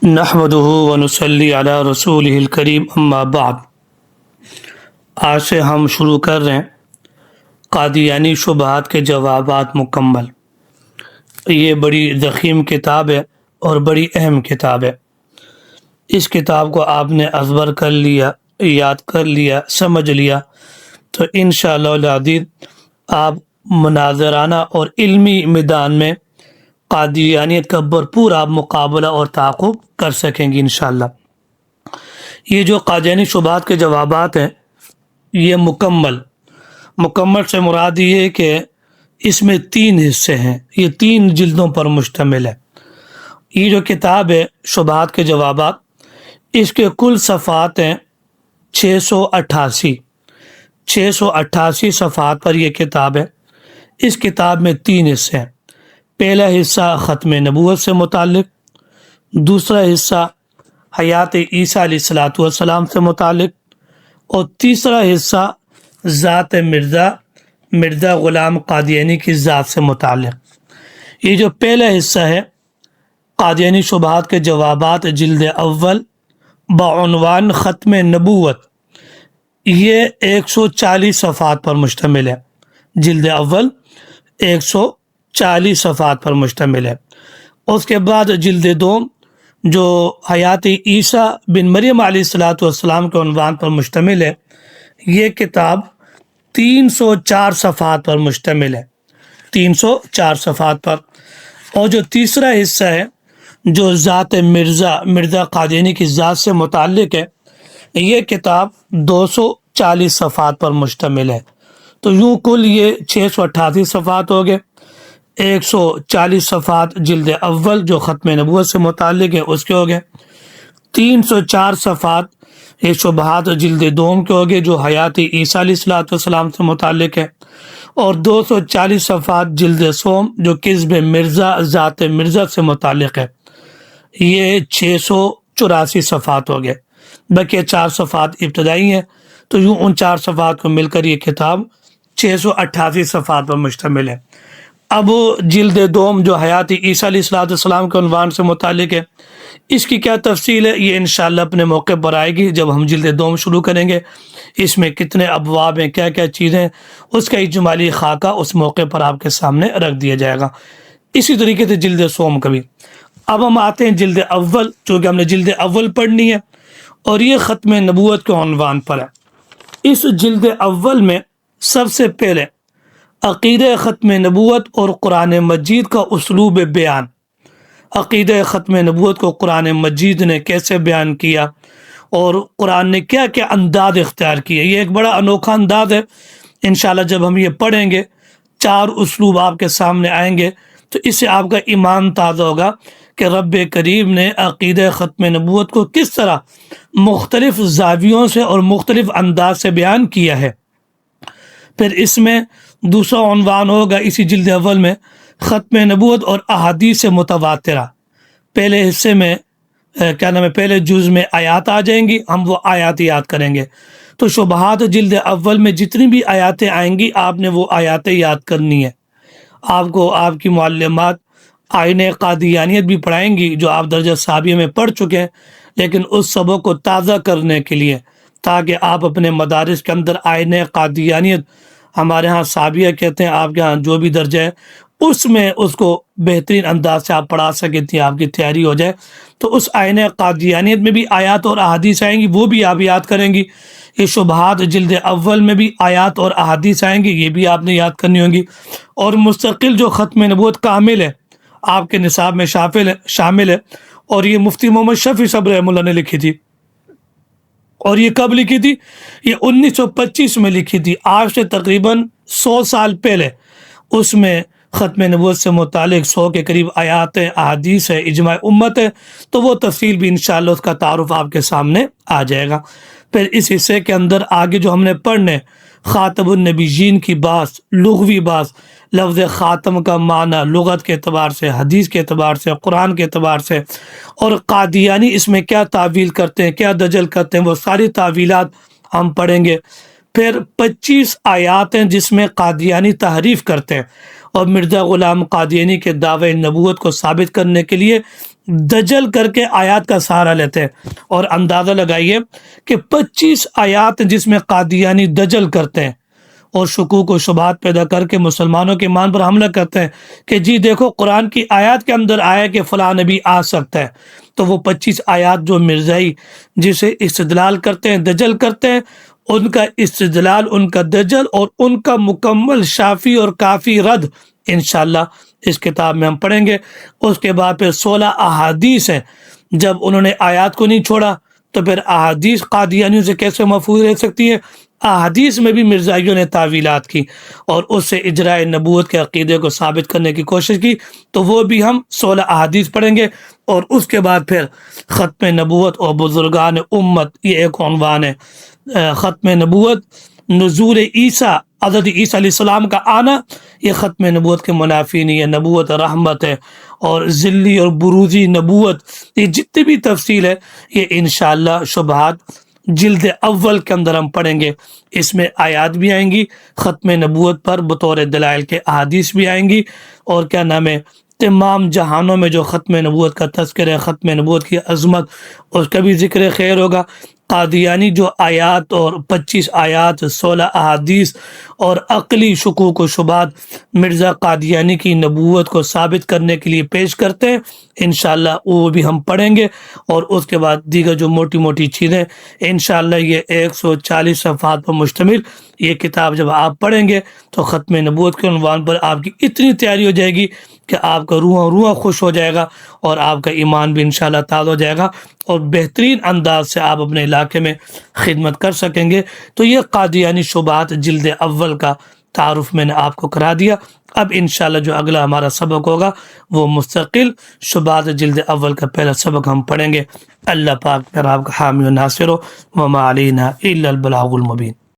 نحمده ونصلی علی رسولہ الکریم اما بعد۔ آج سے ہم شروع کر رہے ہیں قادیانی شبہات کے جوابات مکمل۔ یہ بڑی ضخیم کتاب ہے اور بڑی اہم کتاب ہے۔ اس کتاب کو آپ نے ازبر کر لیا، یاد کر لیا، سمجھ لیا تو انشاءاللہ العزیز آپ مناظرانہ اور علمی میدان میں قادیانیت کا بھرپور آپ مقابلہ اور تعاقب کر سکیں گے انشاءاللہ۔ یہ جو قادیانی شبہات کے جوابات ہیں یہ مکمل سے مراد یہ ہے کہ اس میں 3 حصے ہیں، یہ 3 جلدوں پر مشتمل ہے۔ یہ جو کتاب ہے شبہات کے جوابات، اس کے کل صفحات ہیں 688 صفحات پر یہ کتاب ہے۔ اس کتاب میں 3 حصے ہیں۔ پہلا حصہ ختم نبوت سے متعلق، دوسرا حصہ حیات عیسیٰ علیہ السلام سے متعلق، اور تیسرا حصہ ذات مرزا غلام قادیانی کی ذات سے متعلق۔ یہ جو پہلا حصہ ہے قادیانی شبہات کے جوابات جلد اول بعنوان ختم نبوت، یہ 140 صفحات پر مشتمل ہے۔ جلد اول 140 صفحات پر مشتمل ہے۔ اس کے بعد جلد دوم جو حیات عیسیٰ بن مریم علیہ السلام کے عنوان پر مشتمل ہے، یہ کتاب 304 صفحات پر مشتمل ہے، 304 صفحات پر۔ اور جو تیسرا حصہ ہے جو ذات مرزا قادیانی کی ذات سے متعلق ہے، یہ کتاب 240 صفحات پر مشتمل ہے۔ تو یوں کل یہ 688 صفحات ہو گئے۔ 140 صفحات جلد اول جو ختم نبوت سے متعلق ہے اس کے ہو گئے، 304 صفحات یہ شبہات جلد دوم کے ہو گئے جو حیات عیسیٰ علیہ السلام سے متعلق ہے، اور 240 صفحات جلد سوم جو کذب مرزا ذات مرزا سے متعلق ہے، یہ 684 صفحات ہو گئے۔ بقیہ 4 صفحات ابتدائی ہیں، تو یوں ان 4 صفحات کو مل کر یہ کتاب 688 صفحات پر مشتمل ہے۔ اب جلد دوم جو حیات عیسیٰ علیہ السلام کے عنوان سے متعلق ہے، اس کی کیا تفصیل ہے یہ انشاءاللہ اپنے موقع پر آئے گی جب ہم جلد دوم شروع کریں گے۔ اس میں کتنے ابواب ہیں، کیا کیا چیزیں، اس کا اجمالی خاکہ اس موقع پر آپ کے سامنے رکھ دیا جائے گا۔ اسی طریقے سے جلد سوم کا بھی۔ اب ہم آتے ہیں جلد اول، چونکہ ہم نے جلد اول پڑھنی ہے اور یہ ختم نبوت کے عنوان پر ہے۔ اس جلد اول میں سب سے پہلے عقیدہ ختم نبوت اور قرآن مجید کا اسلوب بیان، عقیدہ ختم نبوت کو قرآن مجید نے کیسے بیان کیا اور قرآن نے کیا کیا انداز اختیار کیے، یہ ایک بڑا انوکھا انداز ہے۔ انشاءاللہ جب ہم یہ پڑھیں گے 4 اسلوب آپ کے سامنے آئیں گے تو اس سے آپ کا ایمان تازہ ہوگا کہ رب کریم نے عقیدہ ختم نبوت کو کس طرح مختلف زاویوں سے اور مختلف انداز سے بیان کیا ہے۔ پھر اس میں دوسرا عنوان ہوگا اسی جلد اول میں ختم نبوت اور احادیث متواترہ۔ پہلے حصے میں پہلے جز میں آیات آ جائیں گی، ہم وہ آیات یاد کریں گے۔ تو شبہات جلد اول میں جتنی بھی آیاتیں آئیں گی آپ نے وہ آیاتیں یاد کرنی ہے۔ آپ کو آپ کی معلمات آئین قادیانیت بھی پڑھائیں گی جو آپ درجہ ثانویہ میں پڑھ چکے ہیں، لیکن اس سبق کو تازہ کرنے کے لیے تاکہ آپ اپنے مدارس کے اندر آئین قادیانیت، ہمارے ہاں ثانویہ کہتے ہیں، آپ کے ہاں جو بھی درجہ ہے اس میں اس کو بہترین انداز سے آپ پڑھا سکیں تھی، آپ کی تیاری ہو جائے۔ تو اس آئین قادیانیت میں بھی آیات اور احادیث آئیں گی، وہ بھی آپ یاد کریں گی۔ یہ شبہات جلد اول میں بھی آیات اور احادیث آئیں گی، یہ بھی آپ نے یاد کرنی ہوں گی۔ اور مستقل جو ختم نبوت کامل ہے آپ کے نصاب میں شامل ہے، اور یہ مفتی محمد شفیع صاحب رحمہ اللہ نے لکھی تھی، اور یہ کب لکھی تھی؟ یہ 1925 میں لکھی تھی، آج سے تقریباً 100 سال پہلے۔ اس میں ختم نبوت سے متعلق 100 کے قریب آیات ہیں، احادیث ہے، اجماع امت ہے، تو وہ تفصیل بھی انشاءاللہ اس کا تعارف آپ کے سامنے آ جائے گا۔ پھر اس حصے کے اندر آگے جو ہم نے پڑھنے خاتم النبیین کی بات، لغوی بات، لفظ خاتم کا معنی لغت کے اعتبار سے، حدیث کے اعتبار سے، قرآن کے اعتبار سے، اور قادیانی اس میں کیا تعویل کرتے ہیں، کیا دجل کرتے ہیں، وہ ساری تعویلات ہم پڑھیں گے۔ پھر 25 آیات ہیں جس میں قادیانی تحریف کرتے ہیں، اور مرزا غلام قادیانی کے دعوی نبوت کو ثابت کرنے کے لیے دجل کر کے آیات کا سہارا لیتے ہیں، اور اندازہ لگائیے کہ 25 آیات جس میں قادیانی دجل کرتے ہیں اور شکوک و شبہات پیدا کر کے مسلمانوں کے ایمان پر حملہ کرتے ہیں کہ جی دیکھو قرآن کی آیات کے اندر آیا کہ فلاں نبی آ سکتا ہے، تو وہ 25 آیات جو مرزائی جسے استدلال کرتے ہیں، دجل کرتے ہیں، ان کا استدلال، ان کا دجل اور ان کا مکمل شافی اور کافی رد انشاءاللہ اس کتاب میں ہم پڑھیں گے۔ اس کے بعد پھر 16 احادیث ہیں، جب انہوں نے آیات کو نہیں چھوڑا تو پھر احادیث قادیانیوں سے کیسے محفوظ رہ سکتی ہے؟ احادیث میں بھی مرزائیوں نے تعویلات کی اور اس سے اجراء نبوت کے عقیدے کو ثابت کرنے کی کوشش کی، تو وہ بھی ہم 16 احادیث پڑھیں گے۔ اور اس کے بعد پھر ختم نبوت اور بزرگان امت، یہ ایک عنوان ہے، ختم نبوت، نزول عیسیٰ، حضرت عیسیٰ علیہ السلام کا آنا، یہ ختم نبوت کے منافی نہیں ہے، نبوت رحمت ہے، اور ذلی اور بروزی نبوت، یہ جتنی بھی تفصیل ہے یہ انشاءاللہ شبہات جلد اول کے اندر ہم پڑھیں گے۔ اس میں آیات بھی آئیں گی ختم نبوت پر بطور دلائل کے، احادیث بھی آئیں گی، اور کیا نام ہے، تمام جہانوں میں جو ختم نبوت کا تذکر ہے، ختم نبوت کی عظمت، اس کا بھی ذکر خیر ہوگا۔ قادیانی جو آیات اور 25 آیات، 16 احادیث اور عقلی شکوک و شبہات مرزا قادیانی کی نبوت کو ثابت کرنے کے لیے پیش کرتے ہیں، انشاءاللہ وہ بھی ہم پڑھیں گے۔ اور اس کے بعد دیگر جو موٹی موٹی چیزیں، انشاءاللہ یہ 140 صفحات پر مشتمل یہ کتاب جب آپ پڑھیں گے تو ختم نبوت کے عنوان پر آپ کی اتنی تیاری ہو جائے گی کہ آپ کا روح خوش ہو جائے گا، اور آپ کا ایمان بھی انشاءاللہ تازہ ہو جائے گا، اور بہترین انداز سے آپ اپنے علاقے میں خدمت کر سکیں گے۔ تو یہ قادیانی شبہات جلد اول کا تعارف میں نے آپ کو کرا دیا۔ اب انشاءاللہ جو اگلا ہمارا سبق ہوگا وہ مستقل شبہات جلد اول کا پہلا سبق ہم پڑھیں گے۔ اللہ پاک میرا آپ کا حامی و ناصر ہو، وما علینا الا البلاغ المبین۔